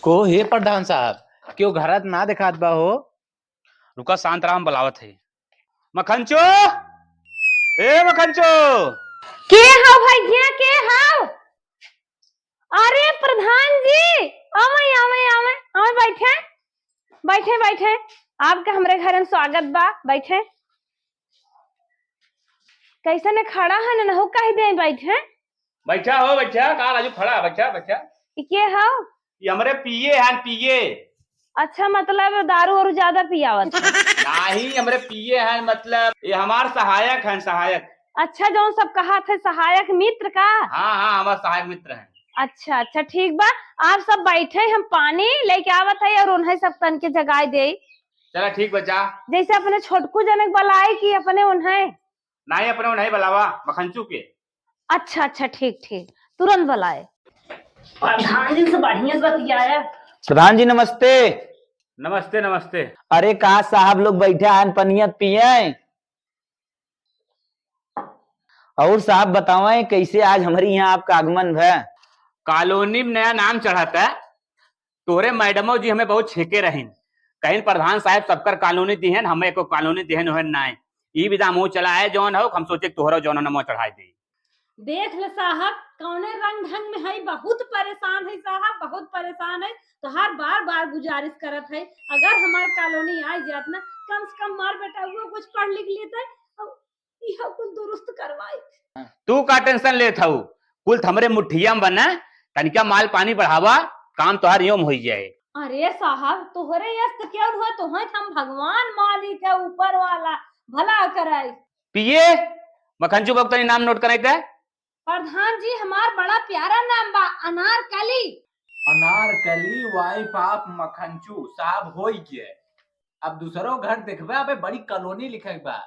को हे प्रधान साहब क्यों घरत ना दिखात बा हो। रुका शांत राम बलावत है। मखनचो, ए मखनचो। के हाव भैया के हाव? अरे प्रधान जी आवे आवे आवे आवे बैठे बैठे बैठे। आपका हमरे घर में स्वागत बा, बैठे। कैसे ने खड़ा है ना हो कही दे बैठे। बैठा हो बैठा का राजू खड़ा बैठा बैठा। के हाव? ये हमरे पिए हैं पिए। अच्छा मतलब दारू और ज्यादा पियावत है। नहीं हमरे पिए हैं मतलब ये हमार सहायक हैं सहायक। अच्छा जो सब कहा थे सहायक मित्र का। हाँ हाँ हमारे सहायक मित्र हैं। अच्छा अच्छा ठीक बा, आप सब बैठे हम पानी लेके आवत है और उन्हें सब तन के जगाए दे। चला ठीक बच्चा। जैसे अपने छोटकू जनक बलाए की अपने उन्हें नहीं अपने नहीं बुलावा मखनचू के। अच्छा अच्छा ठीक ठीक तुरंत बुलाए। प्रधान जी से बढ़िया से बतियाया। प्रधान जी नमस्ते। नमस्ते नमस्ते। अरे कहा साहब लोग बैठे हैं पनियत पिए। और साहब बताओ कैसे आज हमारी यहाँ आपका आगमन है। कॉलोनी में नया नाम चढ़ाता है। तोरे मैडमो जी हमें बहुत छेके रहीन। कहीं प्रधान साहब सबकर कॉलोनी दी है, हमें को कॉलोनी दिहन होन ना है। ई विदा मुंह चला है जौन हो हम सोचे तोहरा जौन नमो चढ़ाई दे। देख ले साहब कौने रंग ढंग में है, बहुत परेशान है साहब, बहुत परेशान है। तो हर बार बार गुजारिश करत है अगर हमार कॉलोनी आ जात ना कम से कम मार बेटा वो कुछ पढ़ लिख लेते यह कुछ दुरुस्त करवाए। तू का टेंशन लेत हूँ, कुल हमरे मुठिया में बना तनिका माल पानी बढ़ावा काम तोहार योम हो जाए। अरे साहब तोहरे यस्त क्या हुआ, तोहे हम भगवान मालिक है ऊपर वाला भला कराए। पिए मखनचू बाबू तनी नाम नोट कराई था। प्रधान जी हमार बड़ा प्यारा नाम बा अनारकली। अनारकली वाइफ ऑफ मखनचू साहब हो गए। अब दूसरों घर देखबे अबे बड़ी कॉलोनी लिखे बा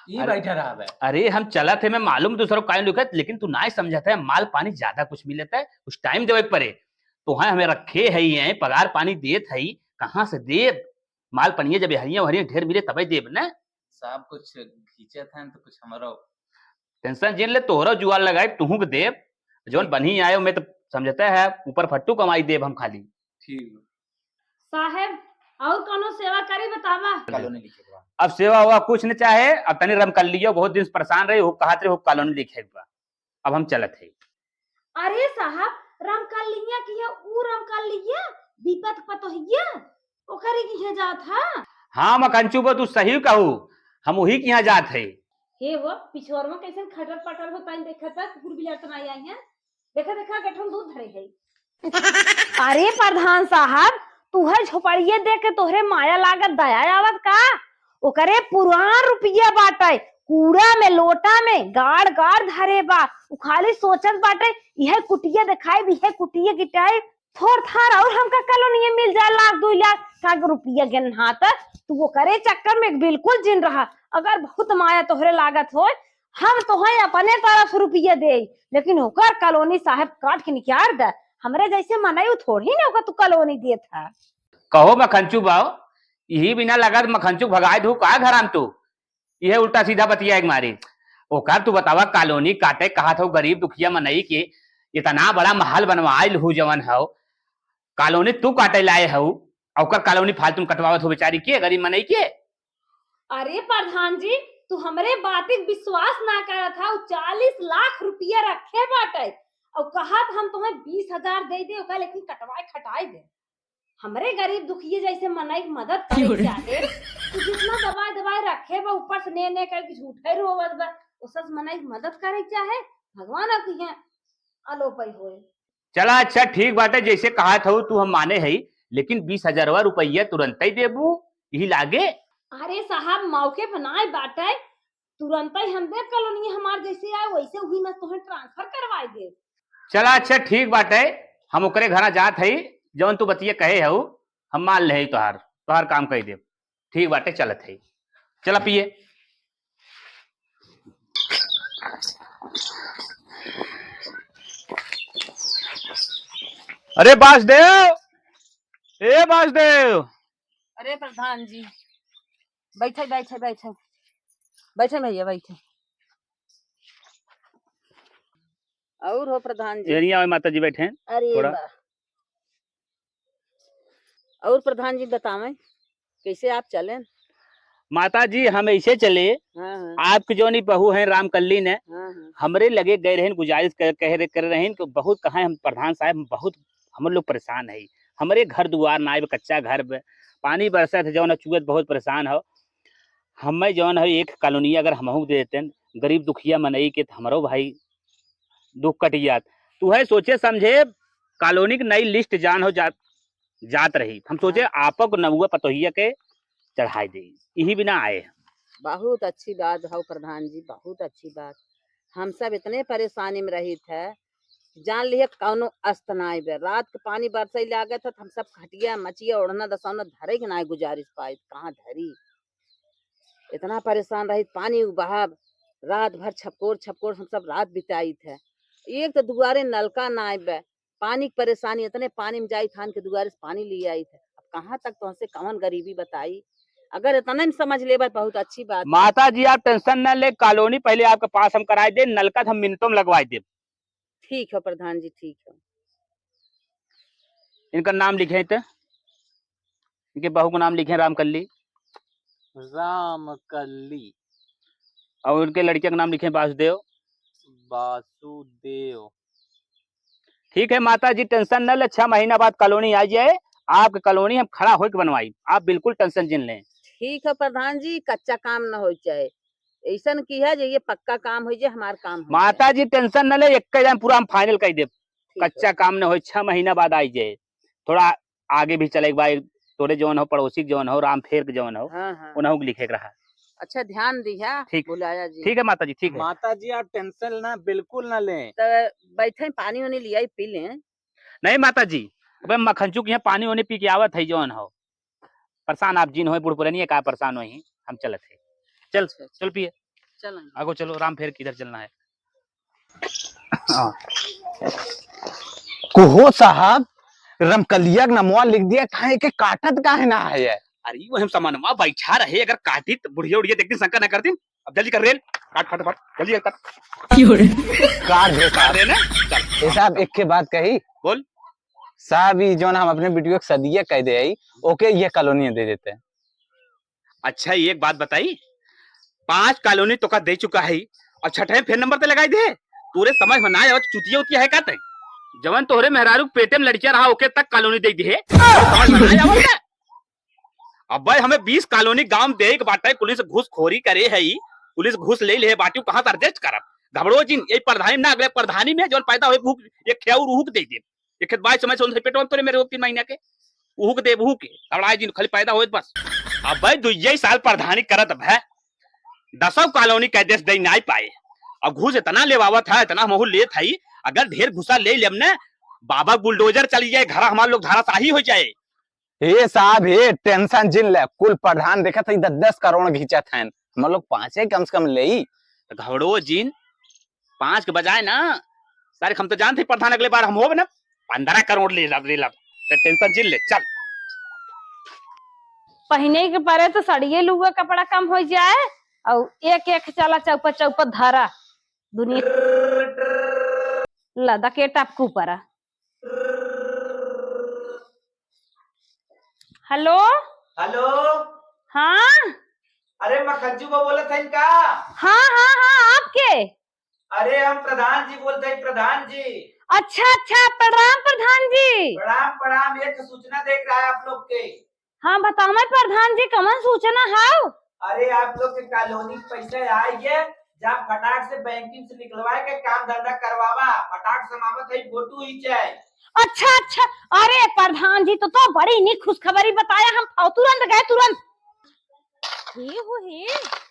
ये बैठा रहा है। अरे हम चला थे मैं मालूम दूसरों का लिखत लेकिन तू ना समझता है माल पानी ज्यादा कुछ मिलता है कुछ टाइम देवे पड़े तो हाँ हमें रखे है पगार पानी देत है कहाँ से देव माल पनिए जब हरिया हरिया ढेर मिले तभी देव ना साहब कुछ खींचे थे तो कुछ हमारा टेंशन जिन ले तोहरा जुआल लगाए तुहू के देव जोन बनी आयो मैं तो समझता है ऊपर फट्टू कमाई देव हम खाली। ठीक साहब और कोनो सेवा करी बतावा। कॉलोनी लिखे बा। अब सेवा हुआ कुछ न चाहे अब तनी रम कर लियो बहुत दिन से परेशान रहे हो कहते हो कॉलोनी लिखे बा अब हम चलत है। अरे साहब रम कर लिया किया ऊ रम कर लिया विपत पतोहिया ओकरे की जात है। हाँ मकंचू बो तू सही कहू हम वही के यहाँ जात है। हे वो पिछोर में कैसे खटर पटर होता है देखत है कुकुर बिलार तो नहीं आई है। देखा देखा गठन दूध धरे है। अरे प्रधान साहब तू है झोपड़िए देख के तोहरे माया लागत दया आवत का ओकरे पुरान रुपया बाटे कूड़ा में लोटा में गाड़ गाड़ धरे बा उ खाली सोचत बाटे यह कुटिया दिखाई भी है कुटिया गिटाई थोड़ थार और हमका कॉलोनी मिल जाए लाख 2 लाख का रुपया गिनहात तू वो करे चक्कर में बिल्कुल जिन रहा। अगर बहुत माया तोहरे लागत हो हम तोहे अपने तरफ रुपया दे लेकिन ओकर कॉलोनी साहब काट के निकाल दे हमरे जैसे मनाई थोड़ी ना ओकर तू कॉलोनी देत है। कहो मखनचू बाओ यही बिना लगा मखनचू भगाए दू का घर आम तू यह उल्टा सीधा बतिया एक मारी ओकर तू बतावा कॉलोनी काटे कहा था गरीब दुखिया मनई के इतना बड़ा महल बनवाइल हूँ जवन हो कॉलोनी तू काटे लाए हो और कॉलोनी फालतू कटवावत हो बेचारी के गरीब मनई के। अरे प्रधान जी तू हमरे बात विश्वास ना करा था 40 लाख रुपया रखे बाटे और कहा हम तुम्हें 20,000 दे दे ओका लेकिन कटवाए खटाए दे हमरे गरीब दुखिए जैसे मनई मदद करे चाहे तू जितना दवाई दवाई रखे बा ऊपर से ने करके झूठे रोवत बा उसस मनई मदद करे चाहे भगवान की है अलोपई होए। चला अच्छा ठीक बात है जैसे कहा था तू हम माने है लेकिन 20,000 रुपया तुरंत ही देबू यही लागे। अरे साहब मौके बनाए बाटे तुरंत ही हम देव कॉलोनी हमार जैसे आए वैसे वही मैं तुम्हें ट्रांसफर करवाए दे। चला अच्छा ठीक बात है हम ओकरे घर जात है जवन तू बतिया कहे हो हम मान ले तोहार काम कही दे ठीक बाटे चलत है चला पिए। अरे बासदेव ए बासदेव। अरे प्रधान जी बैठे बैठे बैठे बैठे भैया बैठे। और हो प्रधान जी एरिया में माता जी बैठे हैं अरे थोड़ा। और प्रधान जी बतावें कैसे आप चलें? माता जी हम ऐसे चले, हाँ हाँ आपकी जो नहीं बहू है रामकल्ली ने हाँ हाँ हमरे लगे गए रहन गुजारिश कर रहे हैं कि बहुत कहा हम प्रधान साहब बहुत हम लोग परेशान है। हमारे घर दुआर ना आए, कच्चा घर बे, पानी बरसत है जौन चुगत बहुत परेशान हो। हमें जौन है एक कॉलोनी अगर हमहू दे देते गरीब दुखिया मनई के तो हमारो भाई दुख कट जात। तू है सोचे समझे कॉलोनी की नई लिस्ट जान हो जात रही। हम सोचे हाँ। आपक नौवा पतोहिया के चढ़ाई दे, यही बिना आए। बहुत अच्छी बात है प्रधान जी, बहुत अच्छी बात। हम सब इतने परेशानी में रही थे, जान लिए कौनो अस्त ना आए। रात के पानी बरसे लागे था हम सब खटिया मचिया ओढ़ना दसौना धरे के ना गुजारिश पाए, कहाँ धरी। इतना परेशान रही, पानी बहाव रात भर छपकोर छपकोर हम सब रात बिताई थे। एक तो दुआरे नलका ना आए, पानी की परेशानी, इतने पानी में जाई थान के दुआरे से पानी लिए आई थे। अब कहाँ तक तुमसे कौन गरीबी बताई, अगर इतना नहीं समझ ले बहुत अच्छी बात है। माता जी आप टेंशन न ले, कॉलोनी पहले आपके पास हम कराए दे, नलका तो हम मिनटों में लगवाए दे। ठीक है प्रधान जी, ठीक है। इनका नाम लिखे थे, इनके बहू का नाम लिखे रामकल्ली, रामकली और उनके लड़के का नाम लिखे वासुदेव। वासुदेव। ठीक है माता जी टेंशन न ले, 6 महीना बाद कॉलोनी आ जाए, आपकी कॉलोनी हम खड़ा होकर बनवाई, आप बिल्कुल टेंशन जिन लें। ठीक है प्रधान जी, कच्चा काम न हो चाहे, ऐसा की है जो ये पक्का काम हो जाए, हमारा काम हो माता जी टेंशन न ले, एक पूरा हम फाइनल कर दे, जाए। कच्चा काम न हो, 6 महीना बाद आई जाए। थोड़ा आगे भी चले भाई, तोरे जौन हो पड़ोसी जौन हो राम फेर के जौन हो हाँ हाँ उन्हों लिखे के रहा। अच्छा ध्यान दिया ठीक। बुलाया जी। ठीक है माता जी, ठीक है। माता जी आप टेंशन ना बिल्कुल ना लें। तो बैठे पानी वानी लिया पी लें। नहीं माता जी, अब मखनचू के यहाँ पानी वानी पी के आवत है जौन हो, परेशान आप जिन हो बुढ़ पुरानी का परेशान हो, हम चलत है। चल अच्छा, चल पिए, चलें। आगो चलो, राम फेर किधर चलना है। कोहो साहब रमकलिया का नमवा लिख दिया, खाए के काटत काहे ना है ये? अरे वो हम सामानवा बैठा रहे, अगर काटी तो बुढ़िया उड़िया देखती शंका ना कर दी। अब जल्दी कर रेल काट फटाफट, जल्दी कर काट दे साहब। रहे ना। चल ए साहब एक के बात कही बोल। साहब, ये जो हम अपने वीडियो के सदिया कह दे आई, ओके ये कॉलोनी दे देते हैं। अच्छा एक बात बताई, 5 कॉलोनी तो का दे चुका है और छठे फिर नंबर पे लगाई दे, पूरे समझ में ना आया चुतिया उतिया है कहते जवन तोहरे मेहरारू पेटे में लड़किया रहा ओके तक कॉलोनी दे दी है, समझ में ना आया। अब भाई हमें 20 कॉलोनी गांव दे के बाटे, पुलिस घूसखोरी करे है, पुलिस घूस ले ले बाटी कहां से एडजस्ट करब। घबरो जिन ये प्रधानी ना अगले प्रधानी में जोन पैदा होए भूख एक खेऊ रूह दे दे, एक बाई समय से पेट में तोरे मेरे 3 महीना के उहुक दे भूख के तबड़ाए जिन खाली पैदा होए बस। अब भाई 2 साल प्रधानी करत है, 10 कॉलोनी के देश दे नहीं पाए, अब घूस इतना लेवावत है, इतना महू लेत है, अगर ढेर घुसा ले लेम ने बाबा बुलडोजर चली जाए घर, हमारे लोग धाराशाही हो जाए। हे साहब हे टेंशन जिन ले, कुल प्रधान देखा था 10-10 करोड़ घिंचत हैं, हम लोग 5 कम से कम ले ही। घबड़ो जिन 5 के बजाय ना सारे हम तो जानते प्रधान अगले बार हम हो ना 15 करोड़ ले लब तो टेंशन जिन ले। चल पहने के परे तो सड़िए लुआ कपड़ा कम हो जाए, और एक एक चला चौपट चौपट धारा दुनिया लदा के टपकू परा। Hello hello. हाँ अरे मखज्जू को बोला था इनका। हाँ हाँ हाँ आपके। अरे हम प्रधान जी बोलते हैं, प्रधान जी। अच्छा अच्छा, प्रणाम प्रधान जी। प्रणाम प्रणाम, एक सूचना देख रहा है आप लोग के। हाँ बताओ मैं प्रधान जी, कमन सूचना हाउ? अरे आप लोग के कॉलोनी के पैसे आएंगे, जब फटाक से बैंकिंग से निकलवाए के काम धंधा करवावा, फटाक समावत है फोटो ही चाहे। अच्छा अच्छा, अरे प्रधान जी तो बड़ी नी खुशखबरी बताया, हम तुरंत गए तुरंत। हे हो हे,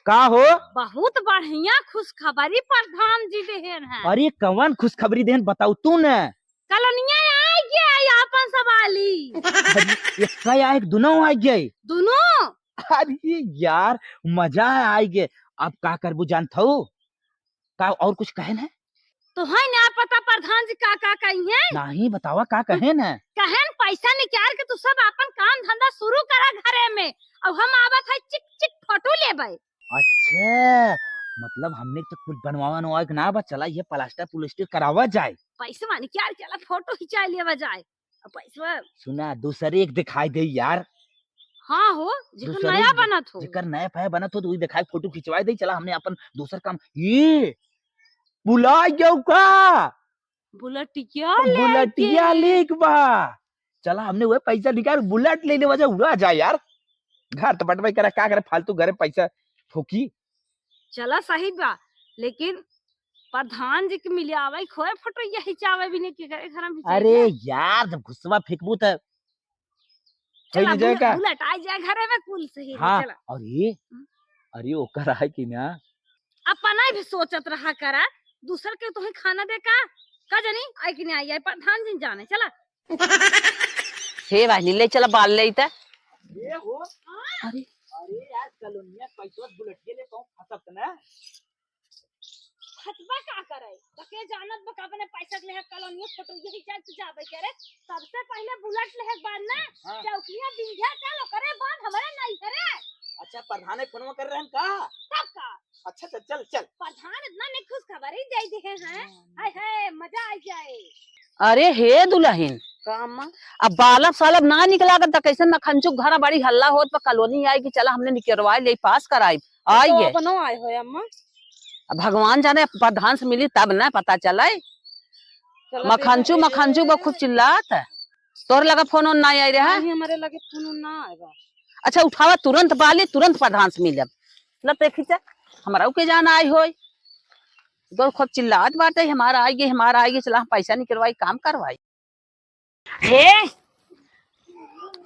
का हो? बहुत बढ़िया खुशखबरी प्रधान जी देहन है। अरे कवन खुशखबरी देहन बताऊ तू न। कलनिया आ गया अपन सवाली। एक आए दोनों आ गए दोनों। अरे यार मजा आ गए। अब का करबू जानत हो का, और कुछ कहे न? तो है ना पता प्रधान जी का कही है? नहीं बतावा का कहे न? कहन पैसा निकाल के तू सब अपन काम धंधा शुरू करा घरे में, और हम आवत है चिक चिक फोटो लेबे। अच्छा मतलब हमने तो कुछ बनवावा के ना बा, चला ये प्लास्टर पुलिस्टर करावा जाए। पैसे मानी क्या चला फोटो खिंचा लेवा जाए। अब पैसा सुना दूसरे एक दिखाई दे यार, हाँ हो जिकर दूसरे नया बनत हो। जेकर नया पाया बना तो वही दिखाई फोटो खिंचवाई दे। चला हमने अपन दूसर काम ये बुला जाओ का बुलेटिया बुलेटिया लेक बा। चला हमने वह पैसा निकाल बुलेट लेने वजह उड़ा जा यार। घर तो बटवाई करा क्या करे फालतू घरे पैसा ठोकी। चला सही बा, लेकिन प्रधान जी के मिले आवे खोए फोटो यही चावे भी नहीं के करे घर में। अरे यार जब गुस्सा फेंकबू तो चला जाएगा। बुलेट आ जाए घरे में कुल सही। हाँ चला और ये अरे ओकर है कि ना अपना भी सोचत रहा करा, दूसर के तुम्हें खाना दे का जानी आई कि नहीं आई प्रधान जी जाने। चला हे भाई ले चला बाल ले इता। ये हो अरे अरे यार कलोनिया पैसा बुलेटिया ले कहूं फसत ना हतबा का करे तके जानत बका अपने पैसा ले कॉलोनी फोटो यही चाल जावे करे। सबसे पहले बुलेट ले बाद ना चौकिया बिंझा चलो करे बाद हमारे नहीं करे। अच्छा प्रधान ने फोन कर रहे हैं का तब का अच्छा चल चल चल प्रधान इतना नहीं खुश खबरी दे दे हैं। हाय हाय मजा आ जाए। अरे हे दुल्हन कामा अब बालब सालब ना निकला कर कैसे न खंचुक घरा बड़ी हल्ला होत पर कॉलोनी आई कि चला हमने निकलवाए ले पास कराई आई तो है। अपनो आए हो अम्मा। अब भगवान जाने प्रधान से मिली तब ना पता चला। मखंचू मखंचू वो खूब चिल्लात है। तोर लगा फोन ना आई रहा नहीं हमारे लगे फोन ना आएगा। अच्छा उठावा तुरंत बाली तुरंत प्रधान से मिलब न देखी जा हमारा के जाना आई होय तो खूब चिल्लात बात है हमारा आएगी चला हम पैसा निकलवाई काम करवाई। हे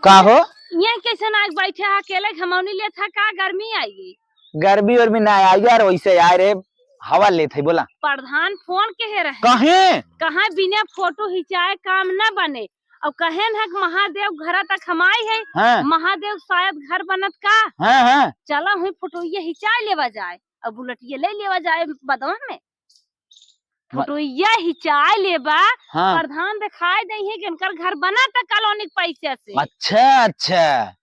का हो ये कैसे ना बैठे अकेले घमौनी ले था का गर्मी आएगी। गर्मी और भी ना आई यार वैसे आए रे हवा ले थे बोला प्रधान फोन के रहे कहे कहाँ बिना फोटो खिंचाए काम न बने और कहे न महादेव घर तक हमाई है। हाँ महादेव शायद घर बनत का हाँ हाँ चला हुई फोटो ये हिंचा लेवा जाए और बुलेट ये ले लेवा जाए बदवा में फोटो ये हिंचा लेबा। हाँ प्रधान दिखाई दे है कि इनकर घर बना था कॉलोनी के पैसे से। अच्छा अच्छा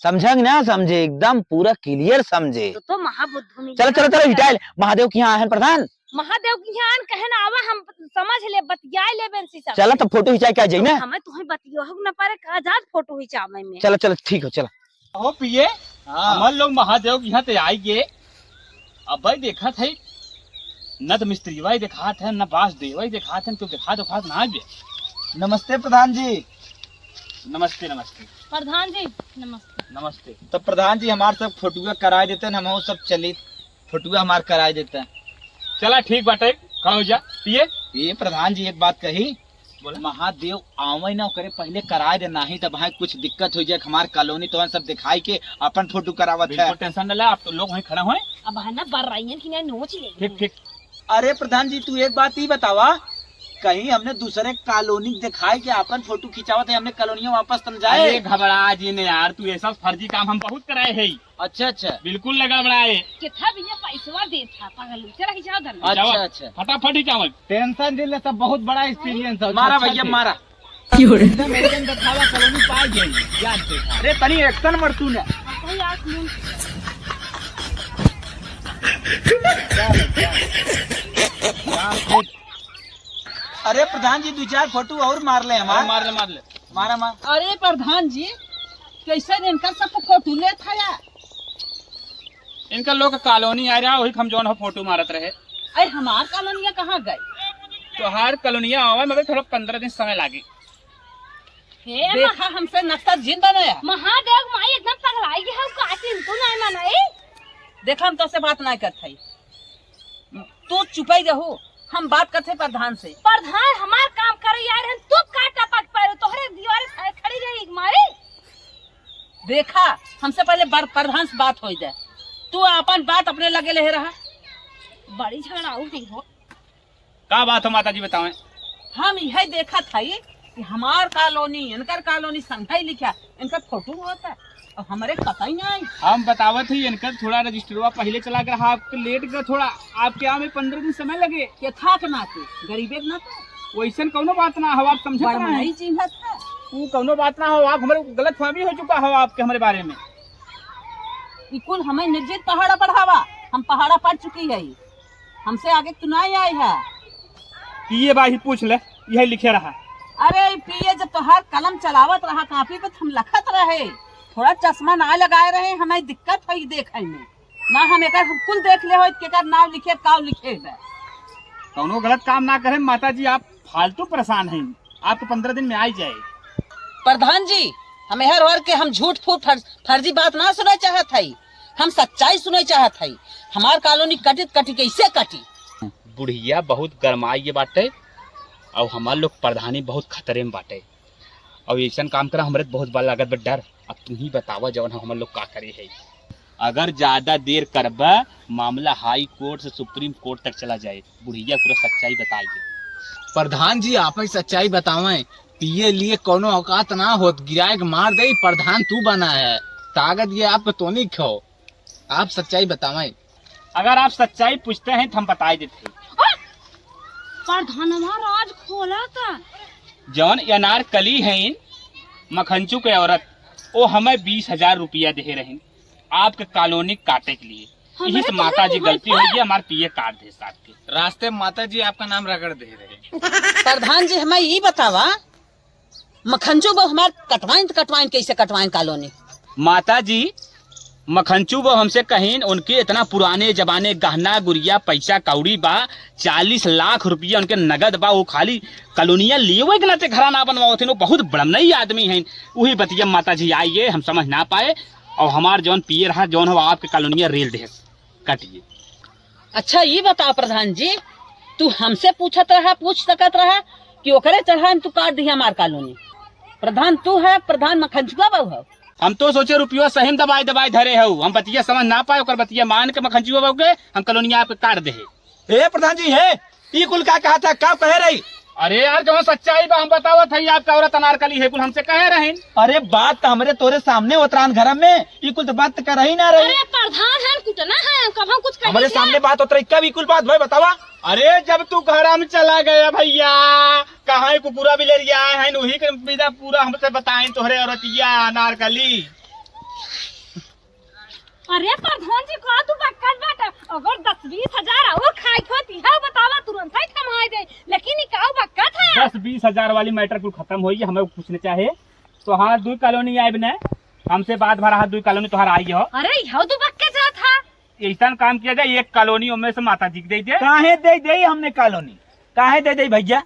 समझे ना समझे एकदम पूरा क्लियर समझे। तो महाबुद्धू मिले। चलो चलो चलो हिटाइल महादेव की यहाँ है प्रधान। महादेव की यहाँ कहना आवा हम समझ ले बतियाए ले बेंसी सब। चलो तो फोटो खिंचाई क्या जाए ना हमें तुम्हें बतियो न पारे आजाद फोटो खिंचावे में। चलो चलो ठीक हो चलो हो पिए हम लोग महादेव के यहाँ ते आएंगे। अब भाई देखा थे न तो मिस्त्री भाई देखा थे न बास देव देखा थे तो देखा तो खास ना आगे। नमस्ते प्रधान जी। नमस्ते नमस्ते प्रधान जी नमस्ते। नमस्ते। तो प्रधान जी हमारे सब फोटुआ कराए देते हैं हम सब चली फोटुआ हमारे कराए देते हैं। चला ठीक बाटे खड़ा हो जा पिए। ये प्रधान जी एक बात कही बोला। महादेव आवे ना करे पहले कराए दे नहीं तो भाई कुछ दिक्कत हो जाए हमारे कॉलोनी तो सब दिखाई के अपन फोटो करावत है। बिल्कुल टेंशन न ले आप तो लोग वहीं खड़ा हुए। अब है ना बर रही है कि नहीं नोच ले। ठीक ठीक अरे प्रधान जी तू एक बात ही बतावा कहीं हमने दूसरे कॉलोनी दिखाई के अपन फोटो खिंचावत है हमने कॉलोनिया वापस तम जाए। अरे घबरा जी ने यार तू ऐसा फर्जी काम हम बहुत कराए है। अच्छा अच्छा बिल्कुल न घबराए। कितना भी ये पैसा दे था पागल चला खिंचाओ धर। अच्छा अच्छा फटाफट ही चावल टेंशन दिले सब बहुत बड़ा एक्सपीरियंस है। मारा भैया मारा एकदम एकदम दिखावा कॉलोनी पाई गई याद से। अरे तनी एक्शन मर तू ने कोई आंख मुंह अरे प्रधान जी दो चार फोटो और मार ले हमारा मार ले मारा मार। अरे प्रधान जी कैसे इनका सब फोटो ले था यार। इनका लोग कॉलोनी आ रहा वही हम जौन हो फोटो मारत रहे। अरे हमार कॉलोनिया कहाँ गई। तो हर कॉलोनिया आवे मगर थोड़ा 15 दिन समय लागे। देखा हमसे नक्शा जिन बनाया। महादेव माई एकदम पगलाई है काटी इनको नहीं मनाई। देखा हम तो से बात नहीं करते तू चुपाई रहो हम बात करते प्रधान से। प्रधान हमार काम करे यार हम तू काटा पक पर तोहरे दीवार खड़ी रही मारी। देखा हमसे पहले प्रधान से बात हो जाए तू अपन बात अपने लगे ले रहा। बड़ी झगड़ाऊ नहीं हो। का बात हो माता जी बताएं। हम यही देखा था कि हमार कॉलोनी इनकर कॉलोनी संघाई लिखा इनका फोटो होता है और हमारे पता ही नहीं। हम बतावत ही इनका थोड़ा रजिस्टरवा पहले चला कर आपके लेट का थोड़ा आपके यहाँ में 15 दिन समय लगे। ये था के नाते गरीबे के नाते वैसन कौनो बात ना हो आप समझे बड़मनाई चिन्हत है। वो कौनो बात ना हो आप हमारे गलत फहमी हो चुका हो आपके हमारे बारे में। कुल हमें निर्जित पहाड़ा पढ़ावा हम पहाड़ा पढ़ चुकी है हमसे आगे तू नहीं आई है। ये बात ही पूछ ले यही लिखे रहा। अरे पिए जब तोहार कलम चलावत रहा कापी पे हम लखत रहे, थोड़ा चश्मा ना लगाए रहे, हमें दिक्कत हुई देखे में ना। हम एक हम कुल देख ले हो केकर नाम लिखे काव लिखे है। कौनो गलत काम ना करे माता जी, आप फालतू परेशान हैं। आपको 15 दिन में आ ही जाए। प्रधान जी हमें हर हर के हम झूठ फूट फर्जी बात ना सुना चाहत है, हम सच्चाई सुने चाहत है। हमार कॉलोनी कटी कटी कैसे कटी? बुढ़िया बहुत गरमाई बाटे और हमार लोग प्रधानी बहुत खतरे में बाटे और ऐसा काम करा हमरे बहुत बड़ा लागत बा डर। अब तुम ही बतावा जवन हम लोग का करे है। अगर ज्यादा देर करबा मामला हाई कोर्ट से सुप्रीम कोर्ट तक चला जाए। बुढ़िया पूरा सच्चाई बताइए। प्रधान जी आप ही सच्चाई बतावें, पिए लिए कोनो औकात ना होत, गिराए के मार दे। प्रधान तू बना है, ताकत ये आप तो नहीं खो। आप सच्चाई बतावें। अगर आप सच्चाई पूछते हैं तो हम बता देते। प्रधानवा राज खोला था। जौन अनारकली है मखनचू के औरत, वो हमें 20,000 रुपया दे रहे आपके कॉलोनी काटे के लिए। यही से माता जी गलती हुई है, हमारे पिए काट दे साथ के रास्ते में माता जी आपका नाम रगड़ दे रहे। प्रधान जी हमें ये बतावा मखनचू वो हमार कटवाइन कैसे कटवाइन कॉलोनी? माता जी मखनचू वो हमसे कहीं उनके इतना पुराने जमाने गहना गुड़िया पैसा कौड़ी बा, 40 लाख रुपया उनके नगद बा। वो खाली कॉलोनिया लिए हुए नाते घर ना बनवाओ थे। वो बहुत बड़मनई आदमी हैं। वही बतिया माता जी आइए, हम समझ ना पाए और हमार जौन पिए रहा जौन हो आपके कॉलोनिया रेल दे काटिए। अच्छा ये बताओ प्रधान जी, तू हमसे पूछ सकत रहा कि ओकरे चढ़ा तू काट दी हमार कॉलोनी? प्रधान तू है, प्रधान मखनचुआ बहू है। हम तो सोचे रुपया सही दबाई दबाई धरे हो, हम बतिया समझ ना पाए और बतिया मान के मखनचुआ बहू के हम कॉलोनिया आपके काट दे। ए प्रधान जी है ई कुल का कहा था, का कह रही? अरे यार जो सच्चाई बा हम बताओ था, आपका औरत अनारकली है कुल हमसे कह रहे। अरे बात तो हमरे तोरे सामने उतरान घर में, ई कुल तो बात तो कर ही ना रही। अरे प्रधान है कुटना है, कब हम कुछ कर हमारे सामने बात उतरी, कब ई कुल बात भाई बतावा? अरे जब तू घर में चला गया भैया, कहाँ कुकुरा बिलरिया है वही के बिना पूरा हमसे बताए तोहरे औरतिया अनारकली। अरे प्रधान जी का तू बक्कत बाटा, अगर 10-20 हजार और खाई होती है बतावा तुरंत ही कमाई दे, लेकिन ई का बक्कत है। 10-20 हजार वाली मैटर कुल खत्म होई, हमें पूछने चाहे तो हाँ 2 कॉलोनी आए बिना हमसे बात भरा 2 कॉलोनी तुहार आई हो। अरे यह तो बक्के जा था। ऐसा काम किया जाए, 1 कॉलोनी उनमें से माता जी दे दे। काहे दे हमने कॉलोनी, काहे दे भैया?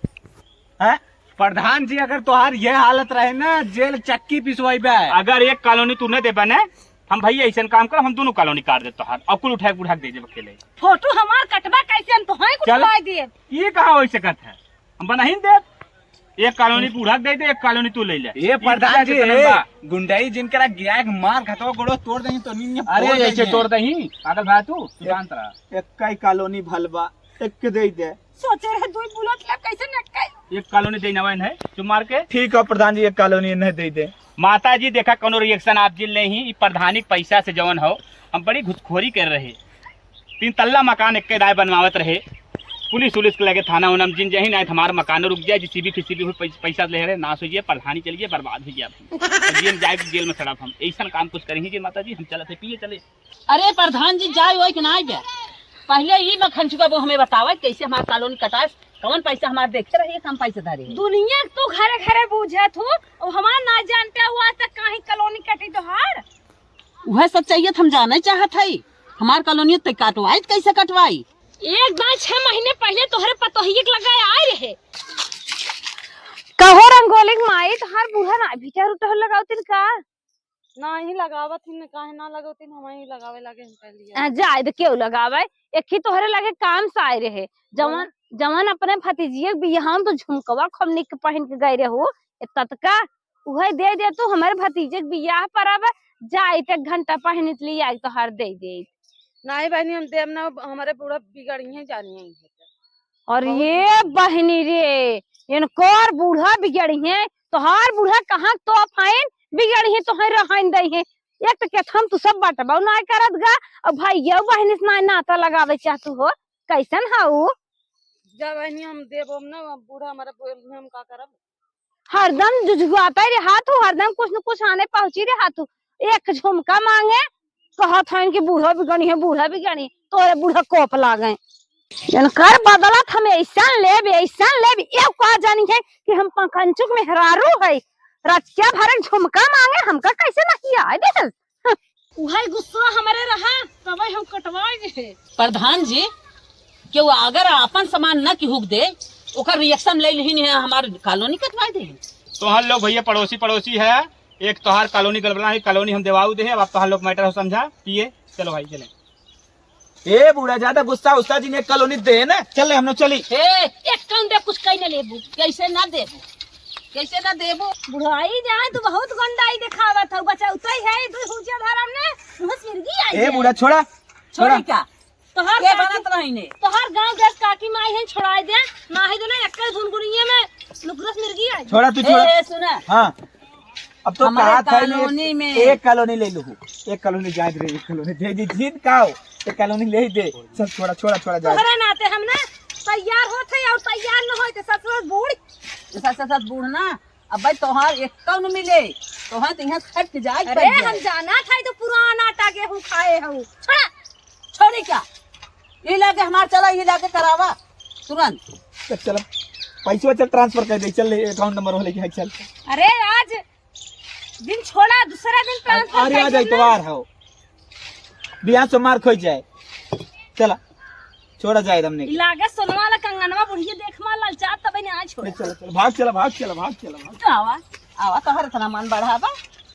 हैं प्रधान जी अगर तुहार ये हालत रहे ना, जेल चक्की पिसवाई बे। अगर 1 कॉलोनी तू न दे बने हम भैया ऐसा काम कर, हम दोनों कॉलोनी काट दे तोहार और कुल उठा दे दे अकेले। फोटो हमार कटवा कैसे हम तो है कुछ चल। खाई दिए। ये कहाँ हो सकत है, हम बना ही दे। 1 कॉलोनी बूढ़ा दे दे, 1 कॉलोनी तू ले ले। ये प्रधान जी गुंडाई जिनकरा गिराए के मार खतवा गोड़ो तोड़ दही तो नहीं। अरे ऐसे तोड़ दही पागल भाई तू शांत रहा। एक कॉलोनी भलबा एक दे दे। सोचे रहे 2 बुलेट ले कैसे नटकाई। 1 कॉलोनी दे नवाइन है चुप मार के। ठीक है प्रधान जी, एक कॉलोनी नहीं दे दे। माता जी देखा कोनो रिएक्शन आप जिल नहीं, प्रधानी पैसा से जवन हो हम बड़ी घुसखोरी कर रहे। 3 तल्ला मकान एक राय बनवावत रहे, पुलिस उलिस के लगे थाना उना जिन जही ना हमारा मकान रुक जाए, जिसी भी किसी भी पैसा ले रहे नाश हो जाए, प्रधानी चलिए बर्बाद हो जाए, जेल जाए जेल में सड़प। हम ऐसा काम कुछ करेंगे माता जी, हम चलते पिए चले। अरे प्रधान जी जाए वही कि ना आए, पहले ये मखनचुआ वो हमें बतावा कैसे हमार कॉलोनी कटाए, कौन पैसा हमारे देखे रहिए, कम पैसे धरे। दुनिया तो घरे घरे बूझत हो और हमार ना जानते हुआ तक काहे कॉलोनी कटी तोहार। वह सच्चाई हम जाना चाहत है, हमार कॉलोनी तो कटवाई कैसे कटवाई? एक बार 6 महीने पहले तोहरे पतोहिए के लगाए आए रहे। कहो रंगोली माई तोहार बूढ़ा ना भीतर उतर लगावतिन का? ना ही लगावत ही न, काहे ना लगौती हम ही लगावे लगे हम पहले। जाए तो क्यों लगावे, एक ही तोहरे लगे काम से आए रहे। जवान अपने भतीजिए बियाह तो झुमकवा खमनी के पहन के गए रहो तत्का, उहे दे दे तू हमारे भतीजे के बियाह पर अब जाए 1 घंटा पहन लिए आई तो हर दे दे। नहीं बहनी हम देव ना, हमारे पूरा बिगड़ी है जानिए। और ये बहनी रे इनकोर बूढ़ा बिगड़ी है, तोहार बूढ़ा कहाँ तो फाइन बिगड़ी है, तो रहन दे है। एक तो कहत हम तू सब बाटबा ना करत गा, और भाई ये बहनी से ना नाता लगावे चाहतू हो, कैसन हाउ? जब बहनी हम देव ना, बूढ़ा हमारा बोल हम का करब? हरदम जुझुआता रे हाथू, हरदम कुछ न कुछ आने पहुंची रे हाथू। एक झुमका मांगे कहत हन कि बूढ़ा बिगड़ी है, बूढ़ा बिगड़ी, तोरे बूढ़ा कोप लागे। इनकर बदलत हम ऐसा लेब ये का जानी है कि हम कंचुक में हरारू है रचिया भरक झुमका मांगे हमका कैसे नहीं आए दे उहाई गुस्सा हमारे रहा तब हम कटवाए प्रधान जी क्यों अगर अपन सामान न की हुक दे ओकर रिएक्शन ले लिहिन है हमार कॉलोनी कटवा दे। तो हम लोग भैया पड़ोसी है, एक तोहार कॉलोनी गड़बड़ा है, कॉलोनी हम देवाऊ दे, अब तोहार लोग मैटर हो समझा पिए। चलो भाई चले। ए बुढ़ा ज्यादा गुस्सा उस्ता जी ने कॉलोनी दे ना, चले हम लोग चली। एक कौन दे कुछ कहीं न लेबू कैसे ना देबू बुढ़ाई जाए तो बहुत गंदाई दिखावत हो बचा उतई है दो हुजिया धरम ने मुंह सिरगी आई ए बुढ़ा छोड़ा छोड़ी क्या तोहर के बनत रही ने तोहर गांव देश काकी माई है छोड़ा दे ना ही दोने एक धुनगुनिये में नुकरस मिर्गी आई छोड़ा तू छोड़ा। ए सुना हाँ अब तो हमारे कहा था कॉलोनी में एक कॉलोनी ले लू, एक कॉलोनी जाए दे, एक कॉलोनी दे दी जीत का एक कॉलोनी ले ही दे। सब छोड़ा छोड़ा छोड़ा जाए तोहरे नाते हम ना तैयार होते और तैयार न होते ससुर बूढ़ सस बूढ़ ना अब भाई तोहार एक कौन मिले तोहार तो यहाँ खट जाए। अरे हम जाना था तो पुराना आटा गेहूं खाए हो छोड़ा छोड़ी क्या ये लाके हमार चला ये लाके करावा तुरंत। चल पैसा चल ट्रांसफर कर दे, चल अकाउंट नंबर वाले के चल। अरे आज दिन छोड़ा दूसरा दिन ट्रांसफर अरे आ जाए तोवार हो बिहान से मार खोज जाए। चला छोड़ा जाए हमने लागे सोनवा वाला कंगनवा बुढ़िया देख मा ललचा तब ने आज छोड़ चल चल भाग चला भाग चला भाग चला भाग। आवा आवा तोहर इतना मन बढ़ावा